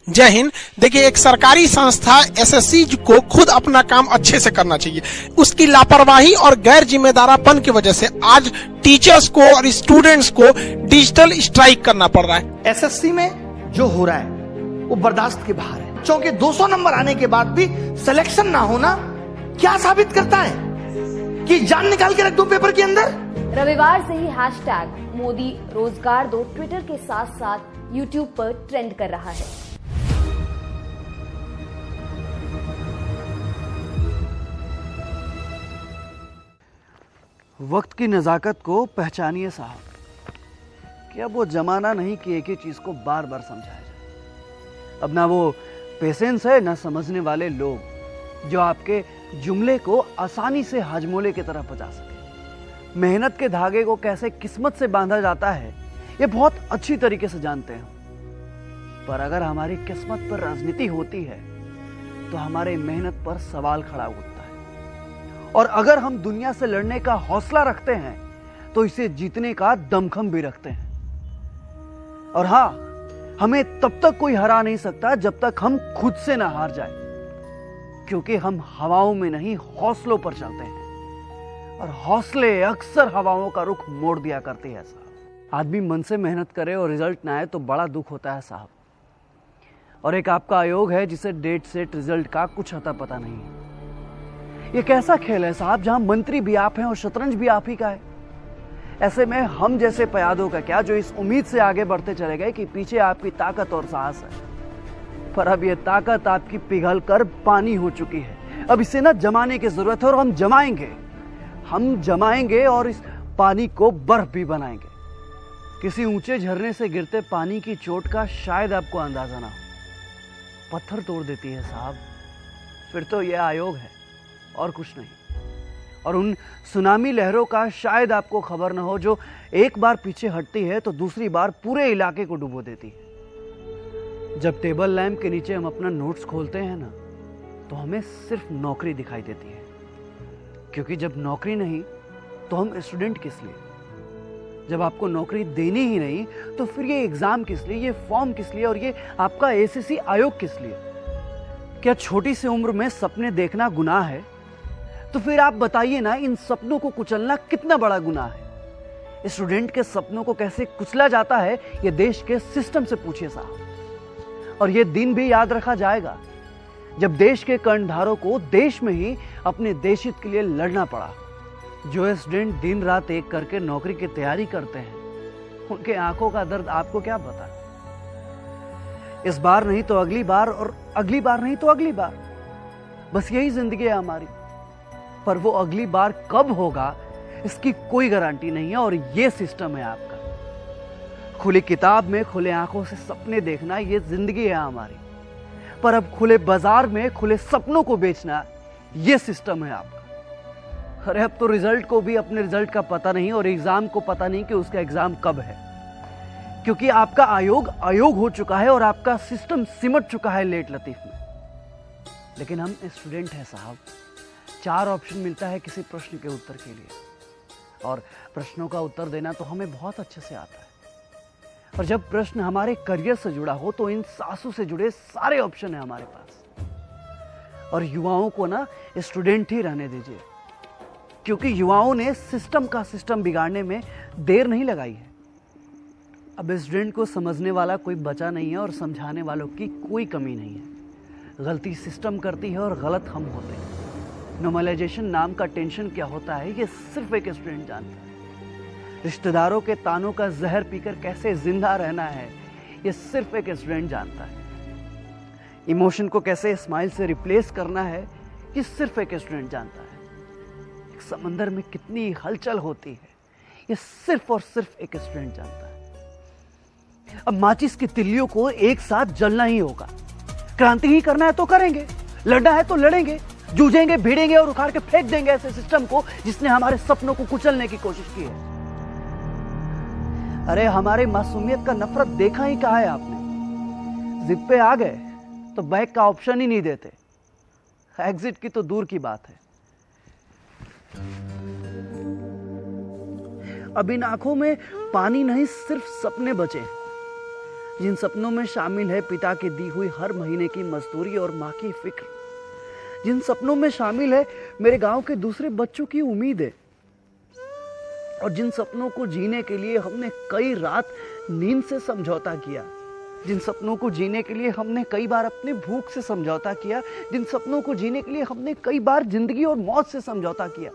जय हिंद। देखिए, एक सरकारी संस्था एसएससी को खुद अपना काम अच्छे से करना चाहिए। उसकी लापरवाही और गैर जिम्मेदारापन की वजह से आज टीचर्स को और स्टूडेंट्स को डिजिटल स्ट्राइक करना पड़ रहा है। एसएससी में जो हो रहा है वो बर्दाश्त के बाहर है। क्योंकि 200 नंबर आने के बाद भी सिलेक्शन ना होना क्या साबित करता है कि जान निकाल के रख दो पेपर के अंदर। रविवार से ही हैशटैग मोदी रोजगार दो ट्विटर के साथ साथ यूट्यूब पर ट्रेंड कर रहा है। वक्त की नज़ाकत को पहचानिए साहब कि अब वो जमाना नहीं कि एक ही चीज को बार बार समझाया जाए। अब ना वो पेशेंस है ना समझने वाले लोग जो आपके जुमले को आसानी से हाजमोले की तरह पचा सके। मेहनत के धागे को कैसे किस्मत से बांधा जाता है ये बहुत अच्छी तरीके से जानते हैं, पर अगर हमारी किस्मत पर राजनीति होती है तो हमारे मेहनत पर सवाल खड़ा होता है। और अगर हम दुनिया से लड़ने का हौसला रखते हैं तो इसे जीतने का दमखम भी रखते हैं। और हाँ, हमें तब तक कोई हरा नहीं सकता जब तक हम खुद से ना हार जाए, क्योंकि हम हवाओं में नहीं हौसलों पर चलते हैं और हौसले अक्सर हवाओं का रुख मोड़ दिया करते हैं साहब। आदमी मन से मेहनत करे और रिजल्ट ना आए तो बड़ा दुख होता है साहब। और एक आपका आयोग है जिसे डेट सेट रिजल्ट का कुछ अता पता नहीं है। ये कैसा खेल है साहब जहां मंत्री भी आप हैं और शतरंज भी आप ही का है। ऐसे में हम जैसे पयादों का क्या, जो इस उम्मीद से आगे बढ़ते चले गए कि पीछे आपकी ताकत और साहस है, पर अब ये ताकत आपकी पिघल कर पानी हो चुकी है। अब इसे ना जमाने की जरूरत है और हम जमाएंगे और इस पानी को बर्फ भी बनाएंगे। किसी ऊंचे झरने से गिरते पानी की चोट का शायद आपको अंदाजा ना हो, पत्थर तोड़ देती है साहब। फिर तो यह आयोग है और कुछ नहीं। और उन सुनामी लहरों का शायद आपको खबर ना हो जो एक बार पीछे हटती है तो दूसरी बार पूरे इलाके को डुबो देती है। जब टेबल लैंप के नीचे हम अपना नोट्स खोलते हैं ना तो हमें सिर्फ नौकरी दिखाई देती है, क्योंकि जब नौकरी नहीं तो हम स्टूडेंट किस लिए। जब आपको नौकरी देनी ही नहीं तो फिर ये एग्जाम किस लिए, ये फॉर्म किस लिए और ये आपका एसएससी आयोग किस लिए। क्या छोटी सी उम्र में सपने देखना गुनाह है? तो फिर आप बताइए ना, इन सपनों को कुचलना कितना बड़ा गुनाह है। स्टूडेंट के सपनों को कैसे कुचला जाता है ये देश के सिस्टम से पूछिए साहब। और ये दिन भी याद रखा जाएगा जब देश के कर्णधारों को देश में ही अपने देश हित के लिए लड़ना पड़ा। जो स्टूडेंट दिन रात एक करके नौकरी की तैयारी करते हैं उनके आंखों का दर्द आपको क्या पता। इस बार नहीं तो अगली बार और अगली बार नहीं तो अगली बार, बस यही जिंदगी है हमारी। पर वो अगली बार कब होगा इसकी कोई गारंटी नहीं है। और ये सिस्टम है आपका। खुली किताब में खुले आंखों से सपने देखना ये जिंदगी है हमारी, पर अब खुले बाजार में खुले सपनों को बेचना ये सिस्टम है आपका। अरे अब तो रिजल्ट को भी अपने रिजल्ट का पता नहीं और एग्जाम को पता नहीं कि उसका एग्जाम कब है, क्योंकि आपका आयोग हो चुका है और आपका सिस्टम सिमट चुका है लेट लतीफ में। लेकिन हम स्टूडेंट हैं साहब। 4 ऑप्शन मिलता है किसी प्रश्न के उत्तर के लिए, और प्रश्नों का उत्तर देना तो हमें बहुत अच्छे से आता है। और जब प्रश्न हमारे करियर से जुड़ा हो तो इन सांसों से जुड़े सारे ऑप्शन है हमारे पास। और युवाओं को ना स्टूडेंट ही रहने दीजिए, क्योंकि युवाओं ने सिस्टम बिगाड़ने में देर नहीं लगाई है। अब स्टूडेंट को समझने वाला कोई बचा नहीं है और समझाने वालों की कोई कमी नहीं है। गलती सिस्टम करती है और गलत हम होते हैं। नॉर्मलाइजेशन नाम का टेंशन क्या होता है ये सिर्फ एक स्टूडेंट जानता है। रिश्तेदारों के तानों का जहर पीकर कैसे जिंदा रहना है ये सिर्फ एक स्टूडेंट जानता है। इमोशन को कैसे स्माइल से रिप्लेस करना है ये सिर्फ एक स्टूडेंट जानता है। एक समंदर में कितनी हलचल होती है ये सिर्फ और सिर्फ एक स्टूडेंट जानता है। अब माचिस की तिल्लियों को एक साथ जलना ही होगा। क्रांति ही करना है तो करेंगे, लड़ना है तो लड़ेंगे, जूझेंगे, भिड़ेंगे और उखाड़ के फेंक देंगे ऐसे सिस्टम को जिसने हमारे सपनों को कुचलने की कोशिश की है। अरे हमारे मासूमियत का नफरत देखा ही कहा है आपने। जिद पे आ गए तो बैक का ऑप्शन ही नहीं देते। एग्जिट की तो दूर की बात है। अब इन आंखों में पानी नहीं सिर्फ सपने बचे हैं। जिन सपनों में शामिल है पिता की दी हुई हर महीने की मजदूरी और माँ की फिक्र, जिन सपनों में शामिल है मेरे गांव के दूसरे बच्चों की उम्मीदें, और जिन सपनों को जीने के लिए हमने कई रात नींद से समझौता किया, जिन सपनों को जीने के लिए हमने कई बार अपने भूख से समझौता किया, जिन सपनों को जीने के लिए हमने कई बार जिंदगी और मौत से समझौता किया,